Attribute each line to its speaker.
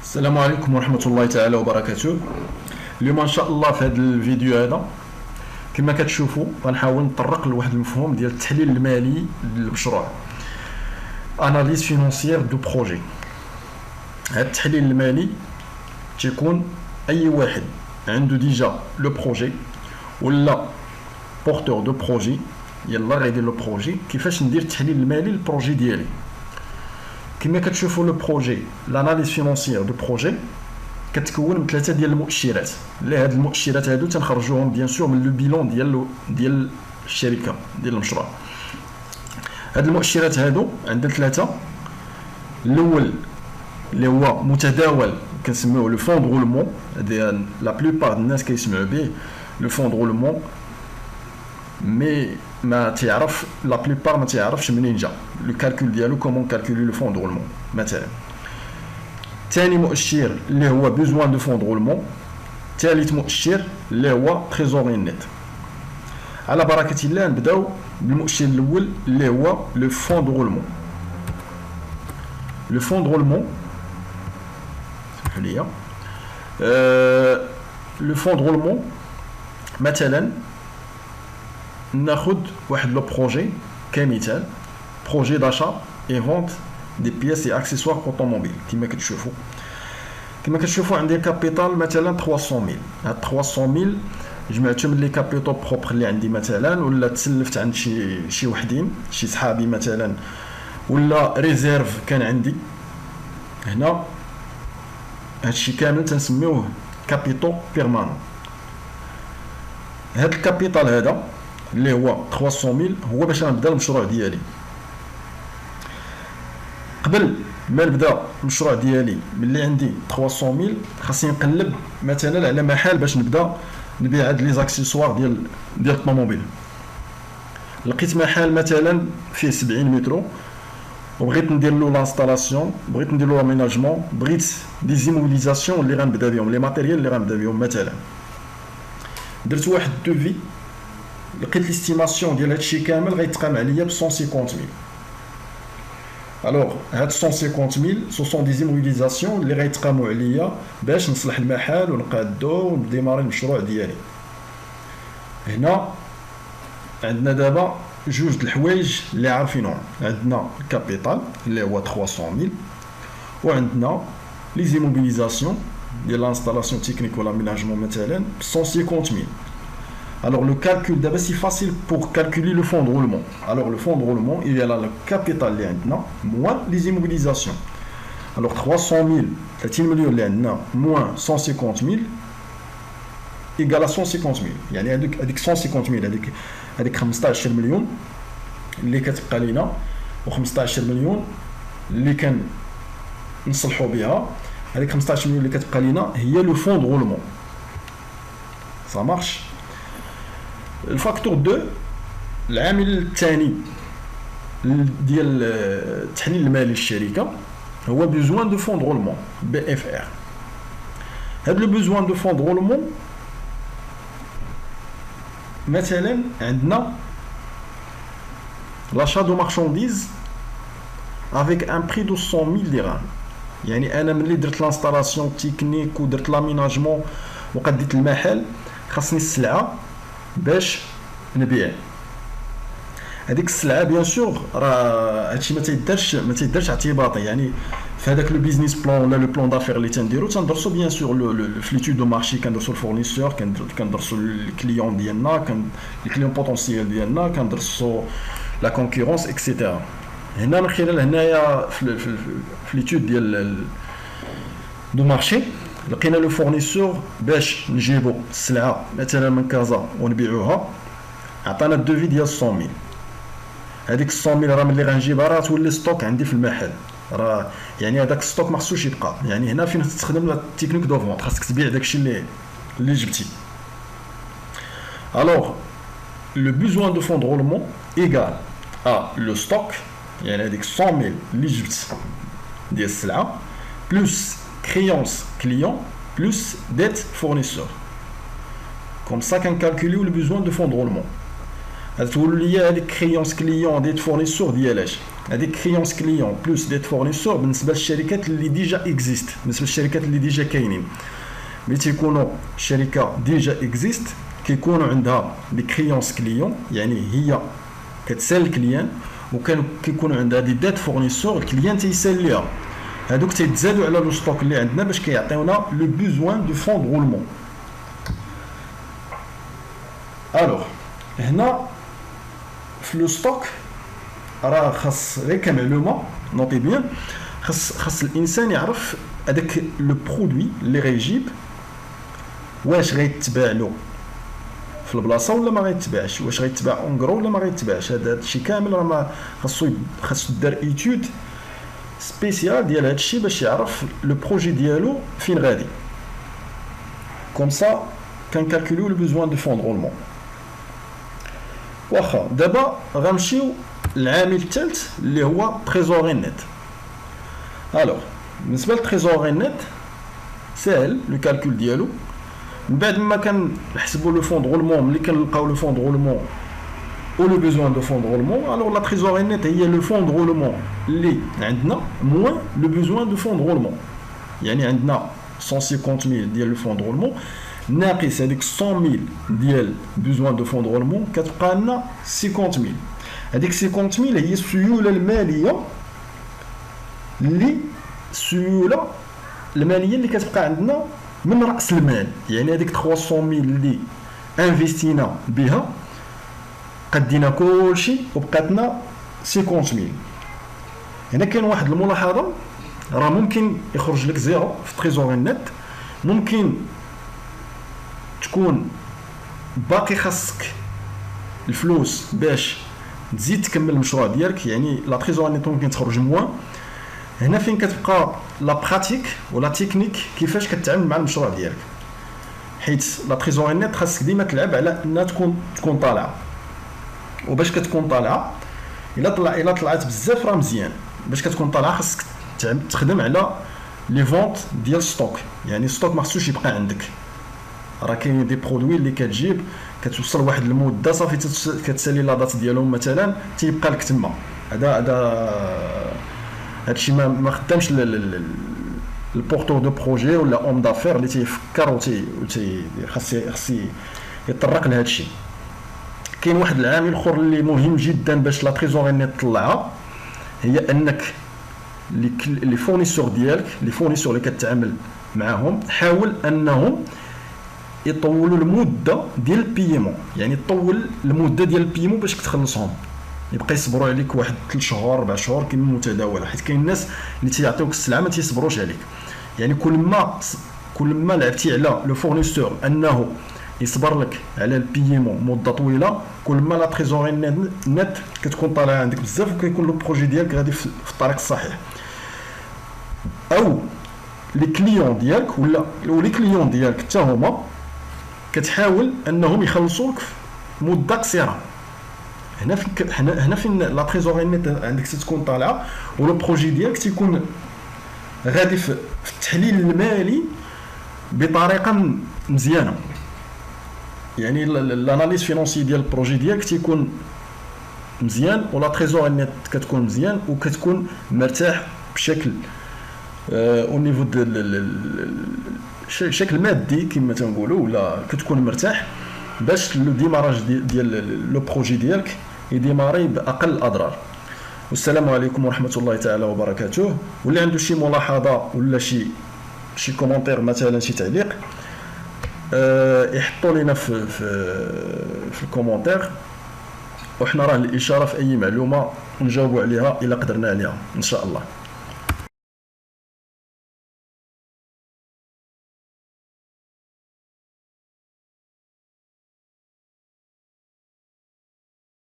Speaker 1: السلام عليكم ورحمة الله تعالى وبركاته. اليوم ان شاء الله في هذا الفيديو هذا كما كتشوفوا غنحاول نطرق لواحد المفهوم ديال التحليل المالي للمشروع. اناليز فينونسيير دو بروجي. هذا التحليل المالي تيكون اي واحد عنده ديجا لو بروجي ولا بورتور دو بروجي يلا غيدير لو بروجي كيفاش ندير التحليل المالي للبروجي ديالي. كما كتشوفوا لو بروجي لاناليز فينونسيير دو بروجي كتكون من ثلاثه ديال المؤشرات اللي هاد المؤشرات هادو تنخرجوهم بيان سور من لو بيلون ديال الشركه ديال المشروع. هاد المؤشرات هادو عندنا ثلاثه. الاول اللي هو متداول كنسميوه لو فون دو رولمون، ديال لا بلوبار الناس كيسمعوا به لو فون دو رولمون، مي ما تعرف لا بلوبار ما تعرفش منين جا لو كالكول ديالو كومون كالكولي لو فون دو رولمون مثلا. ثاني مؤشر اللي هو بيزوان دو فون دو رولمون. ثالث مؤشر اللي هو تريزوري نت. على بركه الله نبداو بالمؤشر الاول اللي هو لو فون دو رولمون. لو فون دو رولمون سمحوا لي لو فون دو رولمون مثلا ناخذ واحد لو بروجي كمثال، بروجي داشا اي فونت دي بياس اي اكسسوار اوتوموبيل. كما كتشوفوا عندي كابيتال مثلا 300000. هاد 300000 جمعتهم لي كابيتال بروبر اللي عندي مثلا، ولا تسلفت عند شي وحدين شي صحابي مثلا، ولا ريزيرف كان عندي هنا. هادشي كامل تنسميوه كابيتال بيرمانون. هاد الكابيتال هذا اللي هو 300000 هو باش نبدا المشروع ديالي. قبل ما نبدا المشروع ديالي ملي عندي 300000 خاصني نقلب مثلا على محل باش نبدا نبيع هاد لي زاكسيسوار ديال الطوموبيل. لقيت محل مثلا فيه 70 متر وبغيت ندير له لانستالاسيون، بغيت ندير له لاميناجمون، بغيت دي زيموبيليزاسيون اللي غنبدا بهم، لي ماتيريال اللي غنبدا بهم مثلا. درت واحد دوفي، لقيت ليستيماسيون ديال هادشي كامل غيتقام عليا ب 150000. الوغ هاد 150000 سو سون دي زيموبيليزاسيون اللي غيتقاموا عليا باش نصلح المحل ونقادو ونديماري المشروع ديالي. هنا عندنا دابا جوج د الحوايج اللي عارفينهم. عندنا الكابيتال اللي هو 300000 وعندنا لي زيموبيليزاسيون ديال لانستالاسيون تكنيك ولا ميناجمون مثلا ب 150000. Alors le calcul d'abord c'est facile pour calculer le fonds de roulement. Alors le fonds de roulement il y a là le capital اللي عندنا moins les immobilisations. Alors 300000 30 مليون اللي عندنا moins 150000 égale à 150000. يعني هذيك 150000 هذيك 15 مليون اللي كتبقى لينا و15 مليون اللي كان نصلحوا بها. هذيك 15 مليون اللي كتبقى لينا هي لو فون دو رولمون. Ça marche. الفاكتور 2 العامل الثاني ديال التحليل المالي للشركه هو بيزوان دو فون دو رولمون بي اف ار. هاد لو بيزوان دو فون دو رولمون مثلا عندنا l'achat de marchandises avec un prix de 100000 dirhams. يعني انا ملي درت لانستالاسيون تكنيك ودرت لاميناجمون وقديت المحل خاصني السلعه باش نبيع. هذيك السلعه بيان سور راه هادشي ما تيدارش اعتباطي. يعني في هذاك لو بيزنس بلان ولا لو بلان دافير اللي تنديرو تندرسو بيان سور في ليتود دو مارشي، كندرسو الفورنيسور، كندرسو الكليون ديالنا، الكليون بوتونسييل ديالنا، كندرسو لا كونكورونس اكسيتيرا. هنا من خلال هنايا في ليتود ديال دو مارشي لقينا لو فورنيسور باش نجيبو السلعه مثلا من كازا ونبيعوها، عطانا الدوفي ديال 100000. هذيك 100000 راه ملي غنجيبها راه تولي ستوك عندي في المحل، راه يعني هذاك الستوك ما خصوش يبقى. يعني هنا فين تستخدم التكنيك دو فونت، خاصك تبيع داكشي اللي جبتي. الوغ لو بيزوان دو فون دو رولمون ايغال ا لو ستوك، يعني هذيك 100000 اللي جبت ديال السلعه بلس créance client plus dette fournisseur. Comme ça qu'on calcule le besoin de fonds de roulement. تولي هذيك créance client dette fournisseur ديال اش هذيك كريونس كليون بلوس ديت فورنيسور بالنسبه للشركات اللي ديجا اكزيست، بالنسبه للشركات اللي ديجا كاينين، ملي تيكونوا شركه ديجا اكزيست كيكونوا عندها دي كريونس كليون، يعني هي كتسال الكليان، وكانوا كيكونوا عندها دي ديت فورنيسور الكليان تيسال ليها، هادوك تيتزادوا على لو ستوك اللي عندنا باش كيعطيونا لو بوزوان دو فون دو رولمون. الوغ هنا في لو ستوك راه خاص غير كمعلومه نوطي بيان، خاص الانسان يعرف هذاك لو برودوي اللي غيجيب واش غيتباع له في البلاصه ولا ما غيتباعش، واش غيتباع اونغرو ولا ما غيتباعش. هذا الشيء كامل راه ما خاصو دار ايتود سبيسيال ديال هذا الشيء باش يعرف لو بروجي ديالو فين غادي. كوم سا كنكالكوليو لو بوزوان دو فون دو رولمون. واخا دابا غنمشيو للعامل الثالث اللي هو تريزوري نت. الوغ بالنسبه للتريزوري نت ساهل لو كالكول ديالو، من بعد ما كنحسبوا لو فون دو رولمون، ملي كنلقاو لو فون دو رولمون او لو بوزوان دو فون دو رولمون، الوغ لا تريزوري نت هي لو فون دو رولمون اللي عندنا موان لو بوزوان دو فون دو رولمون، يعني عندنا 150,000 ديال لو فون دو رولمون ناقص هذيك 100,000 ديال بوزوان دو فون دو رولمون، كتبقى لنا 50,000. هذيك 50,000 هي السيوله الماليه اللي كتبقى عندنا من راس المال، يعني هذيك 300,000 اللي انفيستينا بها قدينا كلشي وبقاتنا 50,000. هنا كاين واحد الملاحظه، راه ممكن يخرج لك زيرو في تريزوري نت، ممكن تكون باقي خاصك الفلوس باش تزيد تكمل المشروع ديالك، يعني لا تريزوري نت ممكن تخرج موان. هنا فين كتبقى لا براتيك ولا تكنيك كيفاش كتعامل مع المشروع ديالك، حيت لا تريزوري نت خاصك ديما تلعب على انها تكون طالعه، وباش كتكون طالعه الا طلعت بزاف راه مزيان، باش كتكون طالعه خاصك تخدم على لي فونت ديال ستوك، يعني ستوك ما خصوش يبقى عندك. راه كاين دي برودوي اللي كتجيب كتوصل واحد المده صافي كتسالي لا دات ديالهم مثلا تيبقى لك تما. هادشي ما خدامش البورتور دو بروجي ولا اون دافير اللي تيفكر خاص يطرق لهذا الشيء. كاين واحد العامل اخر اللي مهم جدا باش لا تريزوري نت تطلعها، هي انك لي فورنيسور ديالك، لي فورنيسور اللي كتعامل معاهم، حاول انهم يطولوا المده ديال البيمون، يعني طول المده ديال البيمون باش تخلصهم، يبقى يصبروا عليك واحد 3 شهور 4 شهور كاين متداوله، حيت كاين الناس اللي تيعطيوك السلعه ما تيصبروش عليك. يعني كل ما لعبتي على لو فورنيسور انه يصبر لك على البيمون مده طويله، كل ما لا تريزوري نت كتكون طالعه عندك بزاف، وكيكون لو بروجي ديالك غادي في الطريق الصحيح. او لي كليون ديالك ولا لي كليون ديالك حتى هما كتحاول انهم يخلصوك مده قصيره. هنا فين لا تريزوري نت عندك تكون طالعه، ولو بروجي ديالك تيكون غادي في التحليل المالي بطريقه مزيانه، يعني الاناليز فينونسي ديال البروجي ديالك تيكون مزيان، ولا تريزوري نت كتكون مزيان، وكتكون مرتاح بشكل او نيفو شكل مادي كما تنقولوا، ولا كتكون مرتاح باش لو ديماراج ديال لو بروجي ديالك يديماري باقل الاضرار. والسلام عليكم ورحمه الله تعالى وبركاته. واللي عنده شي ملاحظه ولا شي كومونتير مثلا شي تعليق يحطوا لنا في الكومونتير، وحنا راه الاشاره في اي معلومه نجاوبوا عليها الا قدرنا عليها ان شاء الله.